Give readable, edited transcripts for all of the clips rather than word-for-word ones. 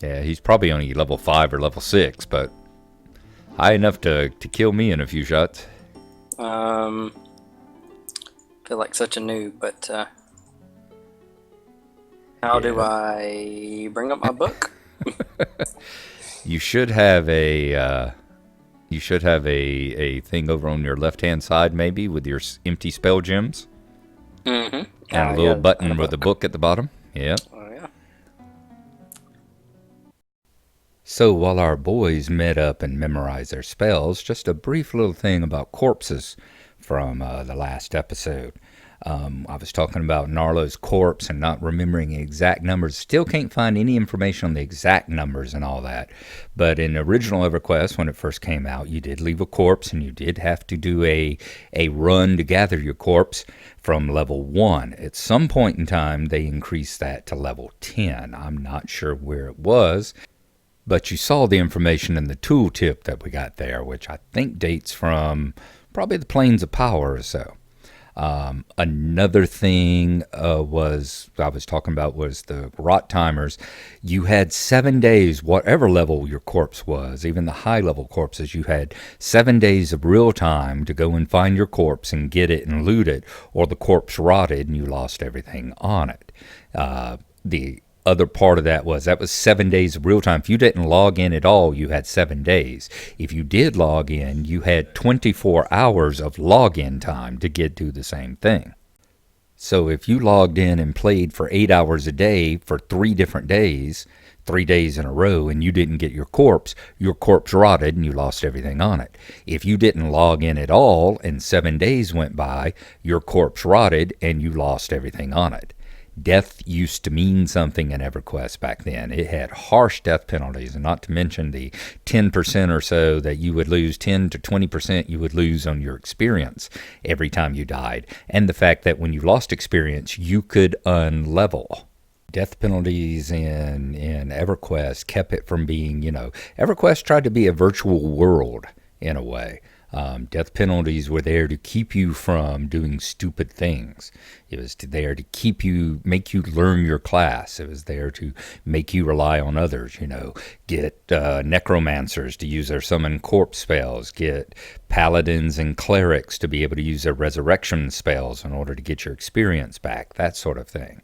Yeah, he's probably only level 5 or level 6, but high enough to kill me in a few shots. Feel like such a noob, but how do Yeah. I bring up my book? You should have a thing over on your left-hand side, maybe, with your empty spell gems. Mm-hmm. And a little Yeah, and a button with a book. book at the bottom. Yeah. Oh yeah. So while our boys met up and memorized their spells, just a brief little thing about corpses from the last episode. I was talking about Gnarlo's corpse and not remembering exact numbers. Still can't find any information on the exact numbers and all that. But in original EverQuest, when it first came out, you did leave a corpse and you did have to do a run to gather your corpse from level 1. At some point in time, they increased that to level 10. I'm not sure where it was. But you saw the information in the tooltip that we got there, which I think dates from probably the Plains of Power or so. Another thing I was talking about was the rot timers. You had 7 days, whatever level your corpse was, even the high level corpses, you had 7 days of real time to go and find your corpse and get it and loot it, or the corpse rotted and you lost everything on it. The other part of that was 7 days of real time. If you didn't log in at all, you had 7 days. If you did log in, you had 24 hours of login time to do the same thing. So if you logged in and played for 8 hours a day for 3 different days, 3 days in a row, and you didn't get your corpse rotted and you lost everything on it. If you didn't log in at all and 7 days went by, your corpse rotted and you lost everything on it. Death used to mean something in EverQuest back then. It had harsh death penalties, and not to mention the 10% or so that you would lose, 10 to 20% you would lose on your experience every time you died. And the fact that when you lost experience, you could unlevel. Death penalties in EverQuest kept it from being, EverQuest tried to be a virtual world in a way. Death penalties were there to keep you from doing stupid things. It was there to make you learn your class. It was there to make you rely on others, get necromancers to use their summon corpse spells, get paladins and clerics to be able to use their resurrection spells in order to get your experience back, that sort of thing.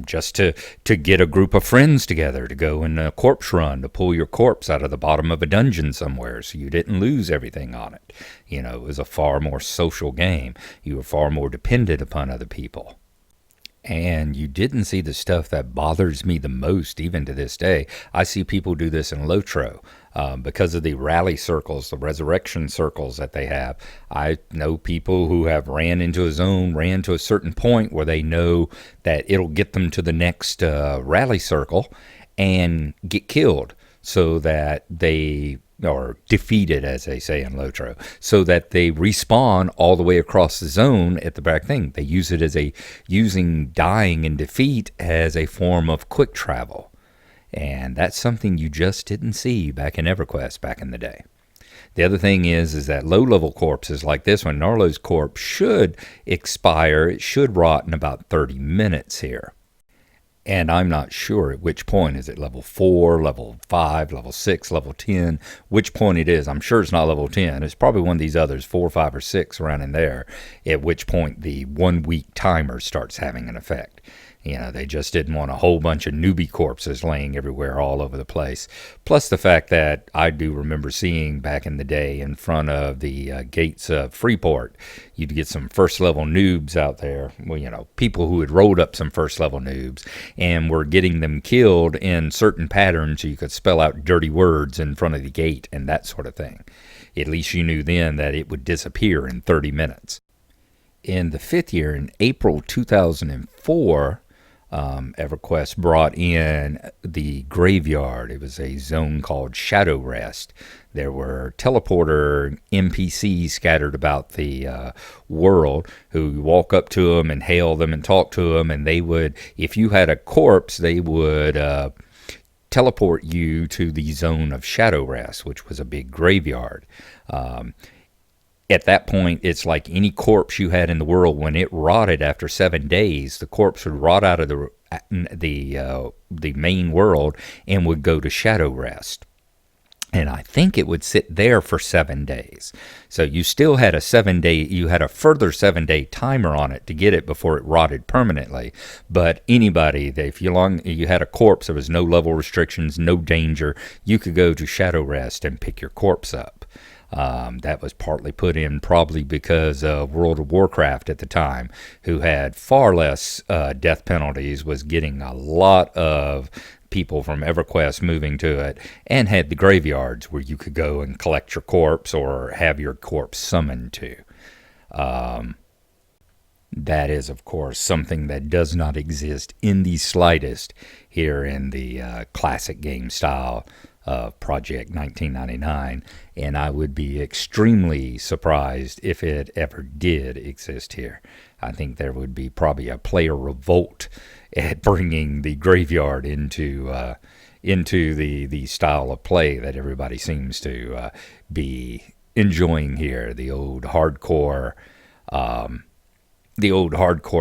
Just to get a group of friends together to go in a corpse run to pull your corpse out of the bottom of a dungeon somewhere so you didn't lose everything on it. It was a far more social game. You were far more dependent upon other people. And you didn't see the stuff that bothers me the most, even to this day. I see people do this in Lotro because of the rally circles, the resurrection circles that they have. I know people who have ran to a certain point where they know that it'll get them to the next rally circle and get killed so that they or defeated, as they say in Lotro, so that they respawn all the way across the zone at the back thing. They use it as using dying and defeat as a form of quick travel. And that's something you just didn't see back in EverQuest back in the day. The other thing is that low-level corpses like this one, Gnarlo's corpse, should expire. It should rot in about 30 minutes here. And I'm not sure at which point. Is it level 4, level 5, level 6, level 10? Which point it is. I'm sure it's not level 10. It's probably one of these others, 4, 5, or 6 around in there, at which point the 1 week timer starts having an effect. They just didn't want a whole bunch of newbie corpses laying everywhere all over the place. Plus the fact that I do remember seeing back in the day in front of the gates of Freeport, you'd get some first level noobs out there. Well, people who had rolled up some first level noobs and were getting them killed in certain patterns so you could spell out dirty words in front of the gate and that sort of thing. At least you knew then that it would disappear in 30 minutes. In the 5th year, in April 2004, EverQuest brought in the graveyard. It was a zone called Shadow Rest. There were teleporter NPCs scattered about the world who walk up to them and hail them and talk to them, and they would, if you had a corpse, they would teleport you to the zone of Shadow Rest, which was a big graveyard. at that point, it's like any corpse you had in the world. When it rotted after 7 days, the corpse would rot out of the main world and would go to shadow rest. And I think it would sit there for 7 days. So you still had you had a further 7 day timer on it to get it before it rotted permanently. But anybody, if you had a corpse, there was no level restrictions, no danger. You could go to shadow rest and pick your corpse up. That was partly put in probably because of World of Warcraft at the time, who had far less death penalties, was getting a lot of people from EverQuest moving to it, and had the graveyards where you could go and collect your corpse or have your corpse summoned to. That is, of course, something that does not exist in the slightest here in the classic game style of Project 1999, and I would be extremely surprised if it ever did exist here. I think there would be probably a player revolt at bringing the graveyard into the style of play that everybody seems to be enjoying here. The old hardcore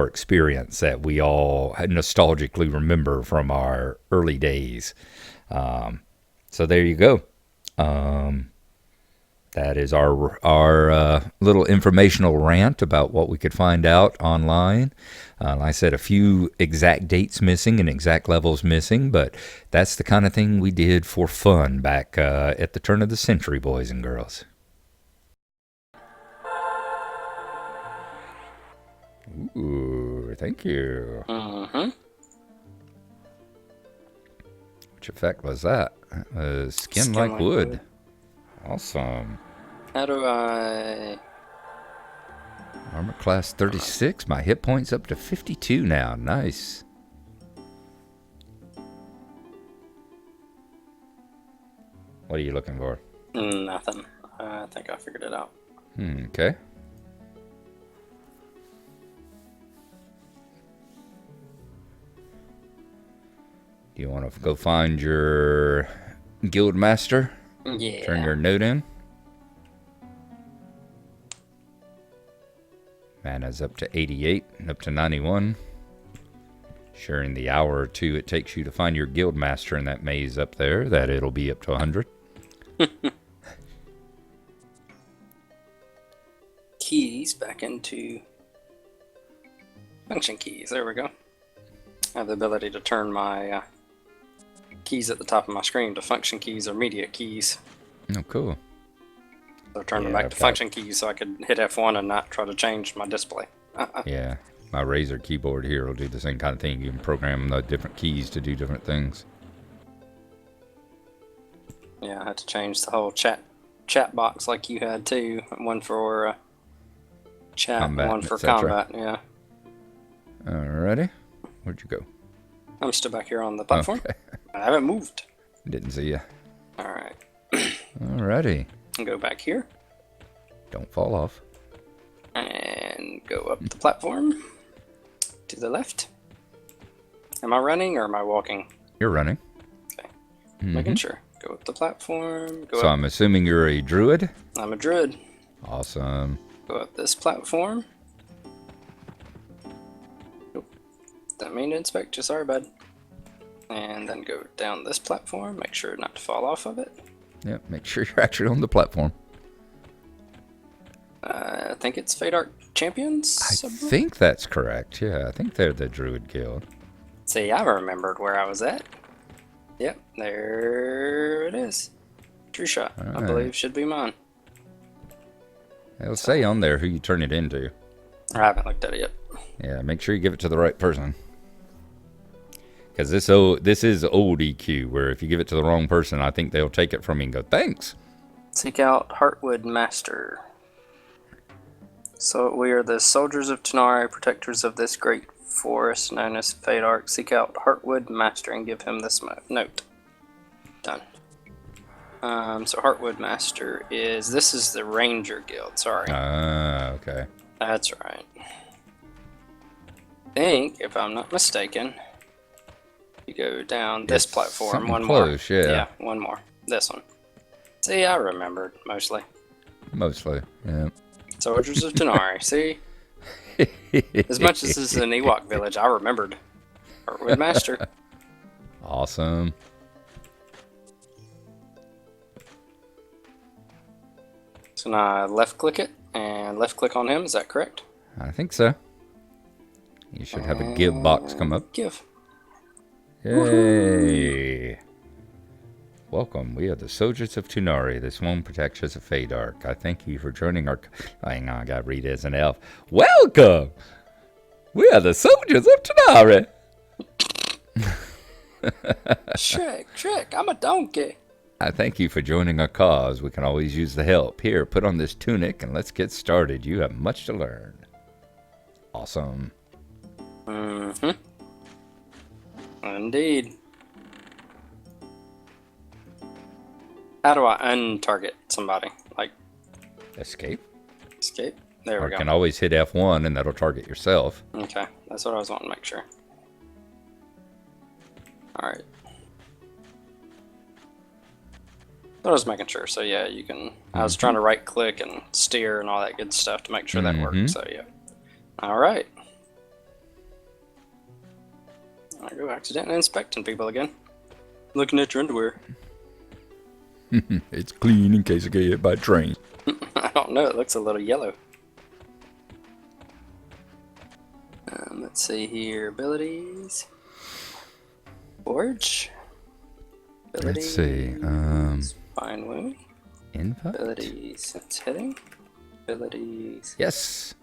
experience that we all nostalgically remember from our early days. So there you go. That is our little informational rant about what we could find out online. Like I said, a few exact dates missing and exact levels missing, but that's the kind of thing we did for fun back at the turn of the century, boys and girls. Ooh, thank you. Mm-hmm. Which effect was that? That was skin like wood. Awesome. How do I... Armor class 36. My hit points up to 52 now. Nice. What are you looking for? Nothing. I think I figured it out. Okay. Do you want to go find your guild master? Yeah. Turn your note in. Mana's up to 88 and up to 91. Sure, in the hour or two it takes you to find your guild master in that maze up there, that it'll be up to 100. Keys back into function keys. There we go. I have the ability to turn my keys at the top of my screen to function keys or media keys. Oh, cool. So turn them back to function keys so I could hit F1 and not try to change my display. Yeah, my Razer keyboard here will do the same kind of thing. You can program the different keys to do different things. Yeah, I had to change the whole chat box like you had too. One for chat, combat, one for combat. Yeah. Alrighty, where'd you go? I'm still back here on the platform. Okay. I haven't moved. Didn't see you. All right. Alrighty. Go back here. Don't fall off. And go up the platform to the left. Am I running or am I walking? You're running. Okay. Making sure. Go up the platform. Go so up. I'm assuming you're a druid? I'm a druid. Awesome. Go up this platform. Nope. Didn't mean to inspect you. Sorry, bud. And then go down this platform. Make sure not to fall off of it. Yep, make sure you're actually on the platform. I think it's Fate Arc Champions? I think that's correct. Yeah, I think they're the Druid Guild. See, I remembered where I was at. Yep, there it is. True shot, I believe, should be mine. It'll say on there who you turn it into. I haven't looked at it yet. Yeah, make sure you give it to the right person. Because this is old EQ, where if you give it to the wrong person, I think they'll take it from you and go, thanks. Seek out Heartwood Master. So we are the soldiers of Tanari, protectors of this great forest known as Fate Arc. Seek out Heartwood Master and give him this note. Done. So Heartwood Master this is the Ranger Guild, sorry. Okay. That's right. I think, if I'm not mistaken, you go down this platform, one close, more. Yeah. Yeah, one more. This one. See, I remembered, mostly. Mostly, yeah. Soldiers of Tanari. See? As much as this is an Ewok village, I remembered. Heartwood Master. Awesome. So now I left click it and left click on him. Is that correct? I think so. You should have a give box come up. Give. Yay! Welcome. We are the Soldiers of Tunari. This one protects us of Fadark. I thank you for joining our... Hang on, I gotta read it as an elf. Welcome! We are the Soldiers of Tunari. Shrek, I'm a donkey. I thank you for joining our cause. We can always use the help. Here, put on this tunic and let's get started. You have much to learn. Awesome. Mm-hmm. Indeed. How do I untarget somebody? Like Escape. escape? There Or we you go. can always hit F1 and that'll target yourself. Okay, that's what I was wanting to make sure. Alright. I was making sure, so yeah, you can... I was trying to right click and steer and all that good stuff to make sure that worked, so yeah. Alright. I go accidentally inspecting people again. Looking at your underwear. It's clean in case I get hit by a train. I don't know, it looks a little yellow. Let's see here, abilities. Forge. Let's see. Fine wound. Invite? Abilities. Sense hitting. Abilities. Yes.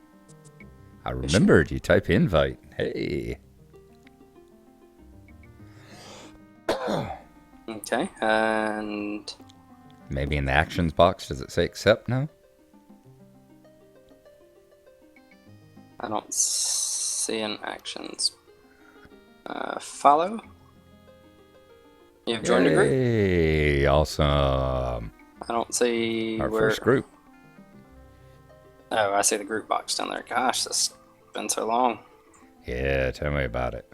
I remembered. You type invite. Hey. Okay, and Maybe in the actions box, does it say accept now? I don't see an actions. Follow. You've joined a group. Hey, awesome. I don't see Our where. first group. Oh, I see the group box down there. Gosh, this has been so long. Yeah, tell me about it.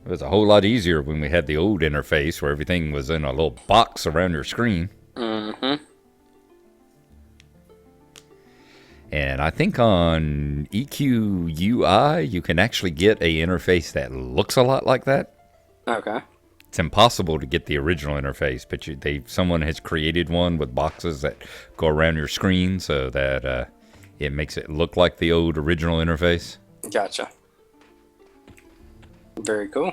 It was a whole lot easier when we had the old interface where everything was in a little box around your screen. Mm-hmm. And I think on EQUI, you can actually get a interface that looks a lot like that. Okay. It's impossible to get the original interface, but someone has created one with boxes that go around your screen so that it makes it look like the old original interface. Gotcha. Very cool.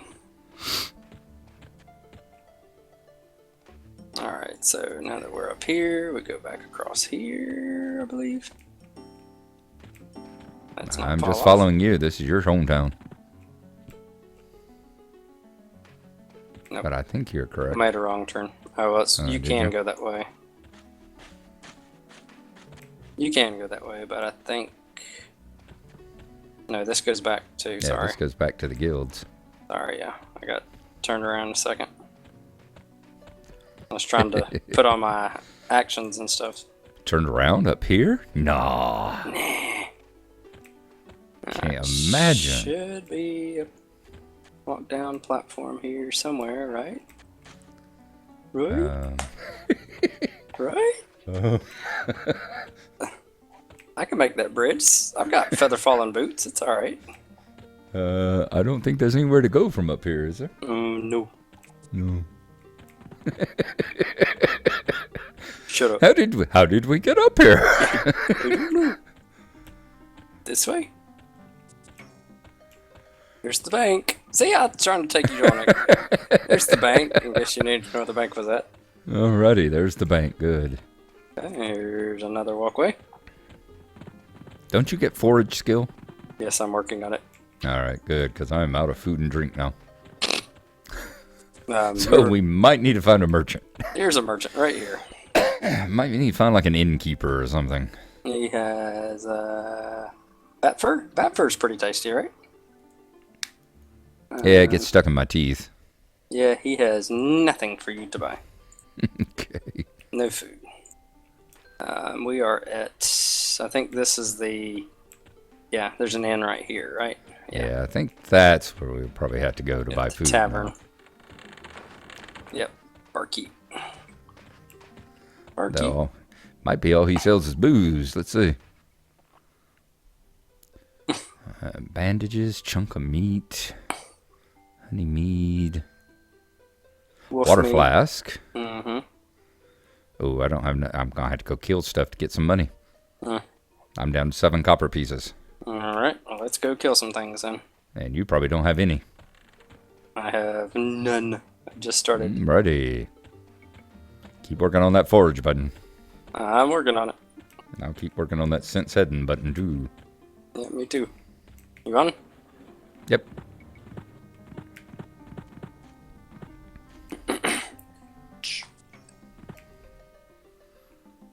Alright, so now that we're up here, we go back across here, I believe. That's not I'm fall just off. following you. This is your hometown. Nope. But I think you're I correct. made a wrong turn. Oh, well, you did can you? go that way. You can go that way, but I think... No, this goes back to... Yeah, sorry. this goes back to the guilds. Sorry, yeah. I got turned around a second. I was trying to put on my actions and stuff. Turned around up here? Nah. Can't imagine. Should be a walk down platform here somewhere, right? Right? Right? I can make that bridge. I've got feather falling boots. It's alright. I don't think there's anywhere to go from up here, is there? No. No. Shut up. How did we get up here? I don't know. This way. There's the bank. See, I was trying to take you on it. There's the bank. I guess you needed to know where the bank was at. Alrighty, there's the bank. Good. Okay, here's another walkway. Don't you get forage skill? Yes, I'm working on it. Alright, good, because I'm out of food and drink now. So Here- we might need to find a merchant. here's a merchant right here. Might need to find like an innkeeper or something. He has bat fur. Bat fur's pretty tasty, right? Yeah, it gets stuck in my teeth. Yeah, he has nothing for you to buy. Okay. No food. We are at, I think this is the, yeah, there's an inn right here, right? Yeah, I think that's where we probably have to go to buy the food. Tavern. now. Yep, barkeep. Barkeep. No, might be all he sells is booze. Let's see. Bandages, chunk of meat, honey mead, Wolf water meat. flask. Mm-hmm. Oh, I don't have. I'm gonna have to go kill stuff to get some money. Mm. I'm down to 7 copper pieces, All right. Well, let's go kill some things then. and you probably don't have any. I have none. I just started. Ready. Keep working on that forge button. I'm working on it. And I'll keep working on that sense heading button too. Yeah, me too. You on? Yep.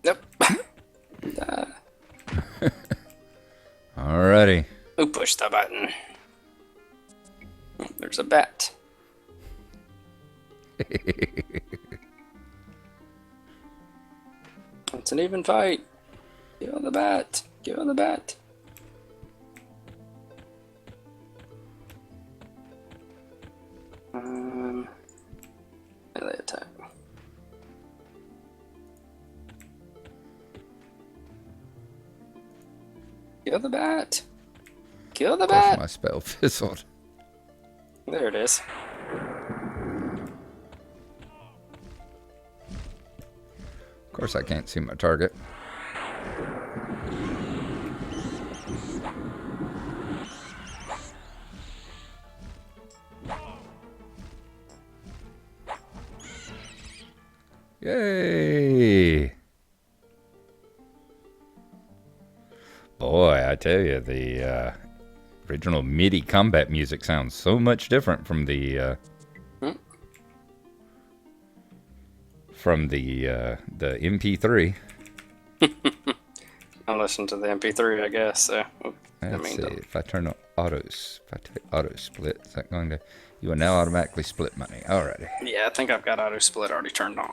Yep. Alrighty. Who pushed the button? There's a bat. It's an even fight. Kill the bat. Kill the bat. Melee attack. Kill the bat. Kill the Of course, bat. my spell fizzled. There it is. Of course, I can't see my target. Yay! Boy, I tell you, the original MIDI combat music sounds so much different from the MP3. I listened to the MP3, I guess. So, Let's see if I turn on auto split. Is that going to? You will now automatically split money. Alrighty. yeah, I think I've got auto split already turned on.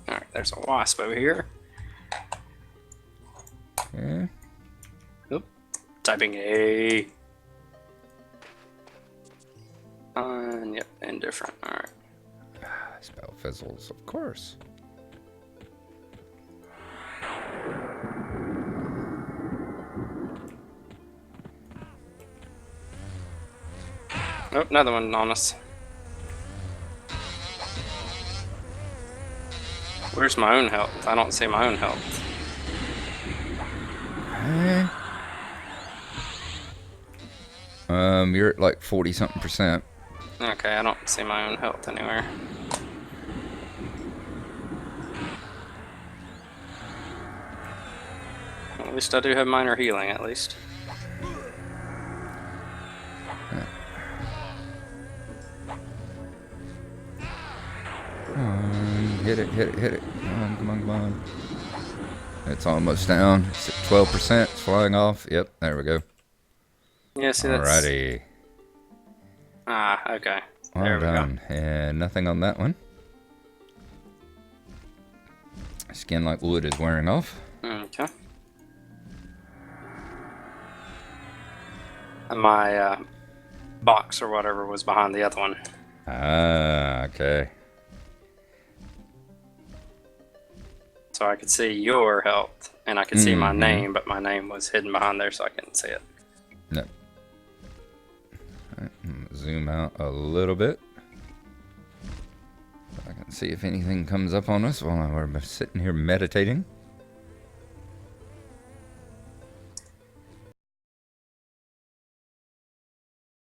All right, there's a wasp over here. Okay. Oop. Typing A. Yep, indifferent. All right. Spell fizzles, of course. Oh, another one on us. Where's my own health? I don't see my own health. You're at like 40-something%. Okay, I don't see my own health anywhere. Well, at least I do have minor healing, at least. Hit it. Come on. It's almost down. It's at 12%. It's flying off. Yep, there we go. Yeah, see, that's... Alrighty. Ah, okay. There Well we done. And nothing on that one. Skin like wood is wearing off. go. Okay. And my box or whatever was behind the other one. Ah, okay. So I could see your health, and I could see my name, but my name was hidden behind there, so I couldn't see it. Yep. Alright, zoom out a little bit. I can see if anything comes up on us while we're sitting here meditating.